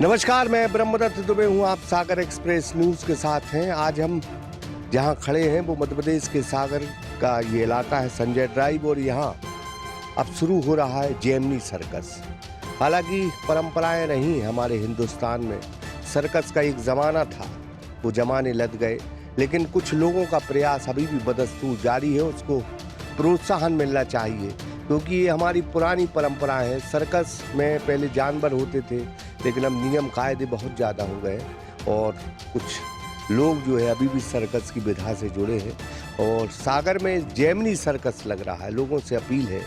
नमस्कार, मैं ब्रह्मदत्त दुबे हूँ। आप सागर एक्सप्रेस न्यूज़ के साथ हैं। आज हम जहाँ खड़े हैं वो मध्य प्रदेश के सागर का ये इलाका है, संजय ड्राइव, और यहाँ अब शुरू हो रहा है जेमिनी सर्कस। हालांकि परंपराएं रही हमारे हिंदुस्तान में, सर्कस का एक ज़माना था, वो ज़माने लद गए, लेकिन कुछ लोगों का प्रयास अभी भी बदस्तूर जारी है। उसको प्रोत्साहन मिलना चाहिए क्योंकि ये हमारी पुरानी परंपराएं हैं। सर्कस में पहले जानवर होते थे, लेकिन अब नियम कायदे बहुत ज़्यादा हो गए और कुछ लोग जो है अभी भी सर्कस की विधा से जुड़े हैं। और सागर में जेमिनी सर्कस लग रहा है। लोगों से अपील है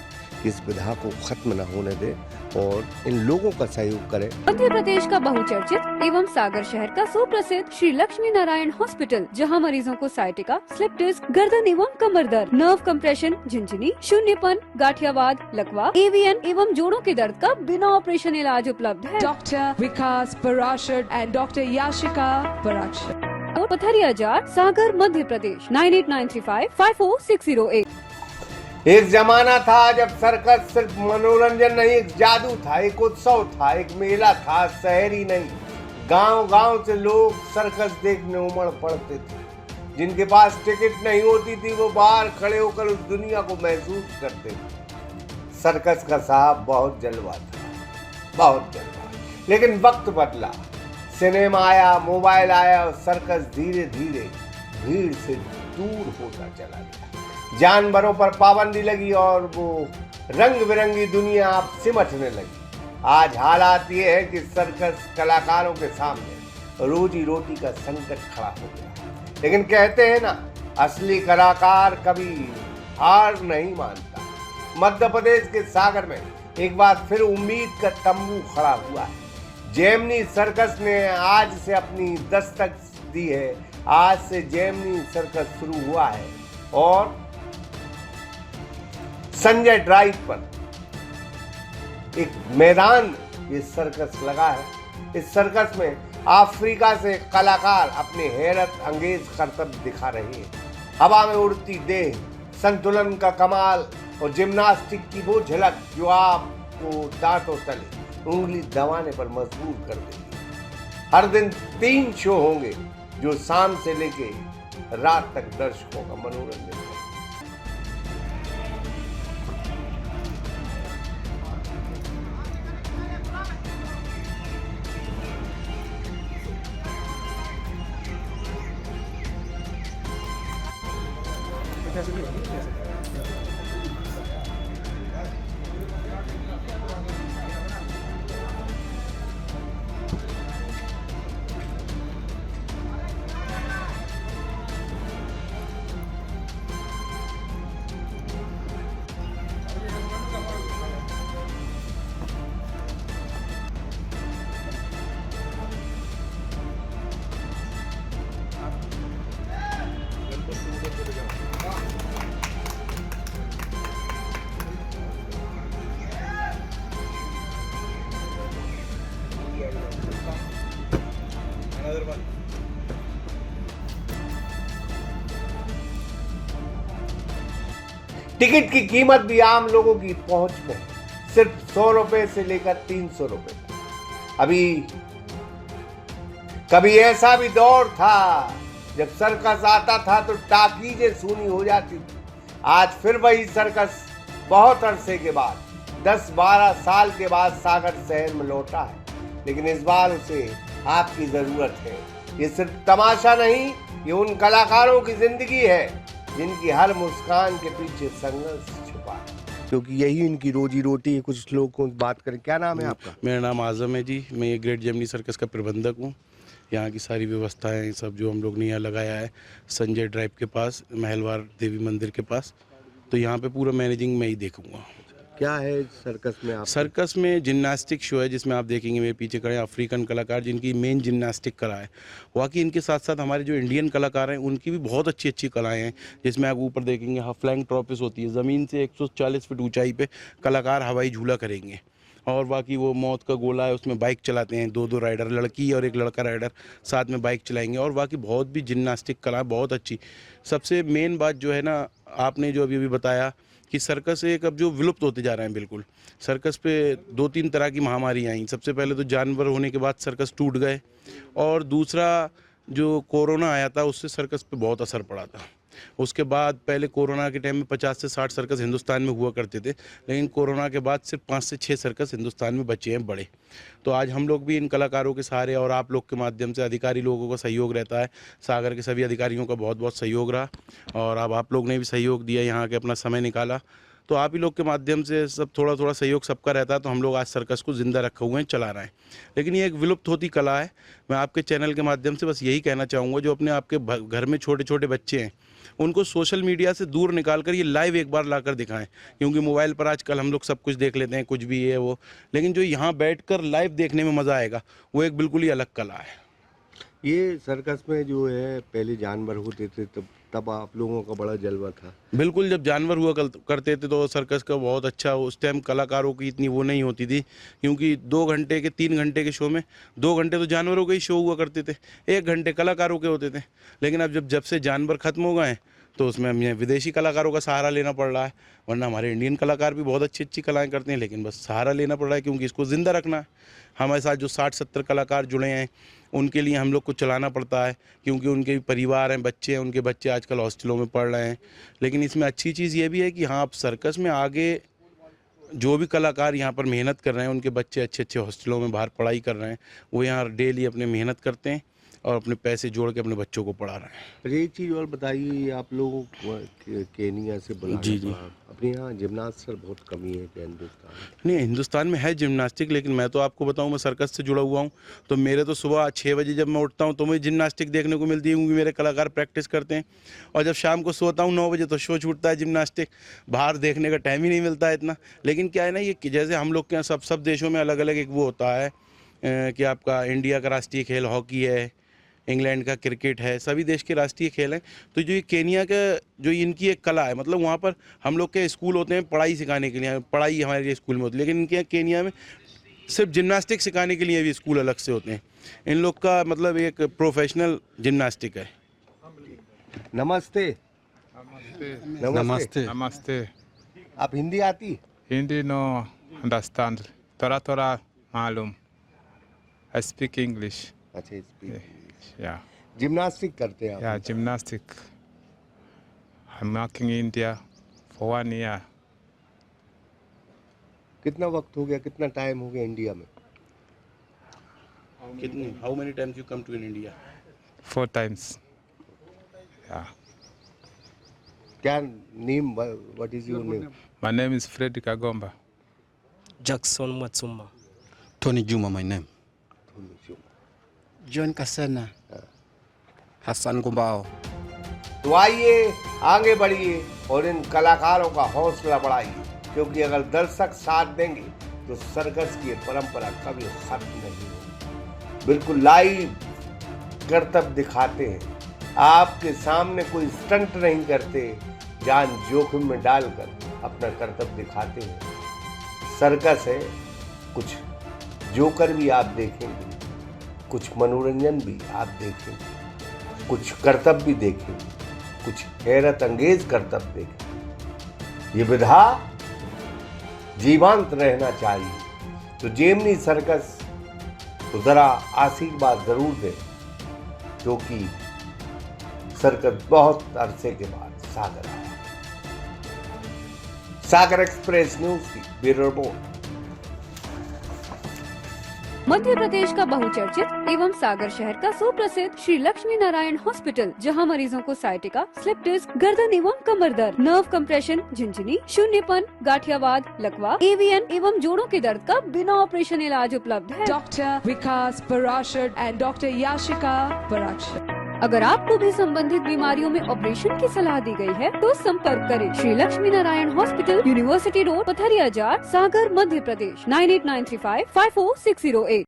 कि इस विधा को खत्म न होने दें और इन लोगों का सहयोग करें। मध्य प्रदेश का बहुचर्चित एवं सागर शहर का सुप्रसिद्ध श्री लक्ष्मी नारायण हॉस्पिटल, जहां मरीजों को साइटिका, स्लिप डिस्क, गर्दन एवं कमर दर्द, नर्व कंप्रेशन, झिंझिनी, शून्यपन, गाठियावाद, लकवा, एवीएन एवं जोड़ों के दर्द का बिना ऑपरेशन इलाज उपलब्ध है। Doctor Vikas Parashar and doctor Yashika Parashar, Patharia Jar, Sagar, Madhya Pradesh 9893554608। एक जमाना था जब सर्कस सिर्फ मनोरंजन नहीं, एक जादू था, एक उत्सव था, एक मेला था। शहरी नहीं, गांव-गांव से लोग सर्कस देखने उमड़ पड़ते थे। जिनके पास टिकट नहीं होती थी वो बाहर खड़े होकर उस दुनिया को महसूस करते थे। सर्कस का साहब बहुत जलवा था, बहुत जलवा। लेकिन वक्त बदला, सिनेमा आया, मोबाइल आया और सर्कस धीरे धीरे भीड़ से दूर होता चला गया। जानवरों पर पाबंदी लगी और वो रंग बिरंगी दुनिया अब सिमटने लगी। आज हालात ये है कि सर्कस कलाकारों के सामने रोजी रोटी का संकट खड़ा हो गया। लेकिन कहते हैं ना, असली कलाकार कभी हार नहीं मानता। मध्य प्रदेश के सागर में एक बार फिर उम्मीद का तंबू खड़ा हुआ है। जेमिनी सर्कस ने आज से अपनी दस्तक दी है। आज से जेमिनी सर्कस शुरू हुआ है और संजय ड्राइव पर एक मैदान ये सर्कस लगा है। इस सर्कस में अफ्रीका से कलाकार अपने हैरत अंगेज करतब दिखा रहे हैं। हवा में उड़ती देह, संतुलन का कमाल और जिम्नास्टिक की वो झलक जो आपको दांतों तले उंगली दबाने पर मजबूर कर देगी। हर दिन 3 शो होंगे जो शाम से लेके रात तक दर्शकों का मनोरंजन करेंगे। टिकट की कीमत भी आम लोगों की पहुंच में, सिर्फ 100 रुपए से लेकर 300 रुपए। अभी कभी ऐसा भी दौर था जब सर्कस आता था तो टाकीजें सूनी हो जाती थी। आज फिर वही सर्कस बहुत अरसे के बाद, 10-12 साल के बाद सागर शहर में लौटा है। लेकिन इस बार उसे आपकी जरूरत है। ये सिर्फ तमाशा नहीं, ये उन कलाकारों की जिंदगी है जिनकी हर मुस्कान के पीछे संघर्ष छुपा है, क्योंकि यही इनकी रोजी रोटी है। कुछ लोग को बात करें। क्या नाम है आपका? मेरा नाम आजम है जी। मैं ये ग्रेट जेमिनी सर्कस का प्रबंधक हूँ। यहाँ की सारी व्यवस्थाएं सब जो हम लोग ने यहाँ लगाया है संजय ड्राइव के पास, महलवार देवी मंदिर के पास, तो यहाँ पे पूरा मैनेजिंग मैं ही देखूँगा। क्या है सर्कस में? आप सर्कस में जिम्नास्टिक शो है जिसमें आप देखेंगे मेरे पीछे खड़े अफ्रीकन कलाकार जिनकी मेन जिम्नास्टिक कला है। वाकई इनके साथ साथ हमारे जो इंडियन कलाकार हैं उनकी भी बहुत अच्छी अच्छी कलाएं हैं। जिसमें आप ऊपर देखेंगे फ्लाइंग ट्रॉपिस होती है, ज़मीन से 140 फीट ऊंचाई पे कलाकार हवाई झूला करेंगे। और बाकी वो मौत का गोला है, उसमें बाइक चलाते हैं, 2-2 राइडर, लड़की और एक लड़का राइडर साथ में बाइक चलाएंगे। और बाकी बहुत भी जिम्नास्टिक कला बहुत अच्छी। सबसे मेन बात जो है ना, आपने जो अभी बताया कि सर्कस एक अब जो विलुप्त होते जा रहे हैं बिल्कुल। सर्कस पे 2-3 तरह की महामारी आई। सबसे पहले तो जानवर होने के बाद सर्कस टूट गए, और दूसरा जो कोरोना आया था उससे सर्कस पे बहुत असर पड़ा था। उसके बाद पहले कोरोना के टाइम में 50 से 60 सर्कस हिंदुस्तान में हुआ करते थे, लेकिन कोरोना के बाद सिर्फ 5 से 6 सर्कस हिंदुस्तान में बचे हैं बड़े। तो आज हम लोग भी इन कलाकारों के सहारे और आप लोग के माध्यम से, अधिकारी लोगों का सहयोग रहता है, सागर के सभी अधिकारियों का बहुत बहुत सहयोग रहा, और अब आप लोग ने भी सहयोग दिया, यहाँ के अपना समय निकाला, तो आप ही लोग के माध्यम से सब थोड़ा थोड़ा सहयोग सबका रहता है, तो हम लोग आज सर्कस को ज़िंदा रखे हुए हैं, चला रहे हैं। लेकिन ये एक विलुप्त होती कला है। मैं आपके चैनल के माध्यम से बस यही कहना चाहूँगा, जो अपने आपके घर में छोटे छोटे बच्चे हैं उनको सोशल मीडिया से दूर निकाल कर ये लाइव एक बार लाकर दिखाएं, क्योंकि मोबाइल पर आजकल हम लोग सब कुछ देख लेते हैं, कुछ भी ये वो, लेकिन जो यहाँ बैठकर लाइव देखने में मज़ा आएगा वो एक बिल्कुल ही अलग कला है। ये सर्कस में जो है पहले जानवर होते थे, तब आप लोगों का बड़ा जलवा था। बिल्कुल, जब जानवर हुआ करते थे तो सर्कस का बहुत अच्छा, उस टाइम कलाकारों की इतनी वो नहीं होती थी, क्योंकि 2 घंटे के 3 घंटे के शो में 2 घंटे तो जानवरों के ही शो हुआ करते थे, 1 घंटे कलाकारों के होते थे। लेकिन अब जब से जानवर खत्म हो गए हैं तो उसमें हमें विदेशी कलाकारों का सहारा लेना पड़ रहा है, वरना हमारे इंडियन कलाकार भी बहुत अच्छी अच्छी कलाएँ करते हैं, लेकिन बस सहारा लेना पड़ रहा है क्योंकि इसको ज़िंदा रखना है। हमारे साथ जो 60-70 कलाकार जुड़े हैं उनके लिए हम लोग को चलाना पड़ता है, क्योंकि उनके भी परिवार हैं, बच्चे हैं, उनके बच्चे आजकल हॉस्टलों में पढ़ रहे हैं। लेकिन इसमें अच्छी चीज़ ये भी है कि हाँ, आप सर्कस में आगे जो भी कलाकार यहाँ पर मेहनत कर रहे हैं, उनके बच्चे अच्छे अच्छे हॉस्टलों में बाहर पढ़ाई कर रहे हैं, वो यहाँ डेली अपने मेहनत करते हैं और अपने पैसे जोड़ के अपने बच्चों को पढ़ा रहे हैं। पर एक चीज़ और बताइए, आप लोगों को केनिया से बुलाया जी। अपने यहाँ जिम्नास्ट सर बहुत कमी है क्या हिंदुस्तान में? नहीं, हिंदुस्तान में है जिम्नास्टिक, लेकिन मैं तो आपको बताऊं, मैं सर्कस से जुड़ा हुआ हूं, तो मेरे तो सुबह 6 बजे जब मैं उठता हूं तो मुझे जिम्नास्टिक देखने को मिलती है, क्योंकि मेरे कलाकार प्रैक्टिस करते हैं, और जब शाम को सोता हूं 9 बजे तो शो छूटता है जिम्नास्टिक। बाहर देखने का टाइम ही नहीं मिलता है इतना। लेकिन क्या है ना, ये जैसे हम लोग के यहाँ सब देशों में अलग अलग एक वो होता है कि आपका इंडिया का राष्ट्रीय खेल हॉकी है, इंग्लैंड का क्रिकेट है, सभी देश के राष्ट्रीय खेल हैं। तो जो ये केनिया का जो इनकी एक कला है, मतलब वहाँ पर हम लोग के स्कूल होते हैं पढ़ाई सिखाने के लिए, पढ़ाई हमारे लिए स्कूल में होती है, लेकिन इनके यहाँ केनिया में सिर्फ जिम्नास्टिक सिखाने के लिए भी स्कूल अलग से होते हैं। इन लोग का मतलब एक प्रोफेशनल जिम्नास्टिक है। नमस्ते। Namaste. Namaste. आप हिंदी आती? Hindi no understand. Tora malum. I speak English. अच्छा, Yeah. जिम्नास्टिक करते हैं आप? Yeah, gymnastic. I'm working in India for 1 year. कितना वक्त हो गया, कितना टाइम हो गया इंडिया में? How many times you come to India? 4 times. Yeah. क्या name, what is your name? My name is Freddy Kagomba. Jackson Matsuma. Tony Juma, my name. John Kasana. Hassan Gumbao. तो आइए आगे बढ़िए और इन कलाकारों का हौसला बढ़ाइए, क्योंकि अगर दर्शक साथ देंगे तो सर्कस की परंपरा कभी खत्म नहीं होगी। बिल्कुल लाइव करतब दिखाते हैं, आपके सामने कोई स्टंट नहीं करते, जान जोखिम में डालकर अपना करतब दिखाते हैं। सर्कस है, कुछ जोकर भी आप देखेंगे, कुछ मनोरंजन भी आप देखेंगे, कुछ करतब भी देखेंगे, कुछ हैरत अंगेज करतब देखेंगे। ये विधा जीवंत रहना चाहिए। तो जेमनी सर्कस को जरा आशीर्वाद जरूर दें, क्योंकि सर्कस बहुत अरसे के बाद सागर आया। सागर एक्सप्रेस न्यूज की ब्यूरो रिपोर्ट। मध्य प्रदेश का बहुचर्चित एवं सागर शहर का सुप्रसिद्ध श्री लक्ष्मी नारायण हॉस्पिटल, जहां मरीजों को साइटिका, स्लिप डिस्क, गर्दन एवं कमर दर्द, नर्व कंप्रेशन, झिंझिनी, शून्यपन, गाठियावाद, लकवा, एवीएन एवं जोड़ों के दर्द का बिना ऑपरेशन इलाज उपलब्ध है। Dr. Vikas Parashar and Dr. Yashika Parashar. अगर आपको भी संबंधित बीमारियों में ऑपरेशन की सलाह दी गई है तो संपर्क करें Shri Lakshmi Narayan hospital, university road, Patharia Jar, Sagar, Madhya Pradesh 9893554608।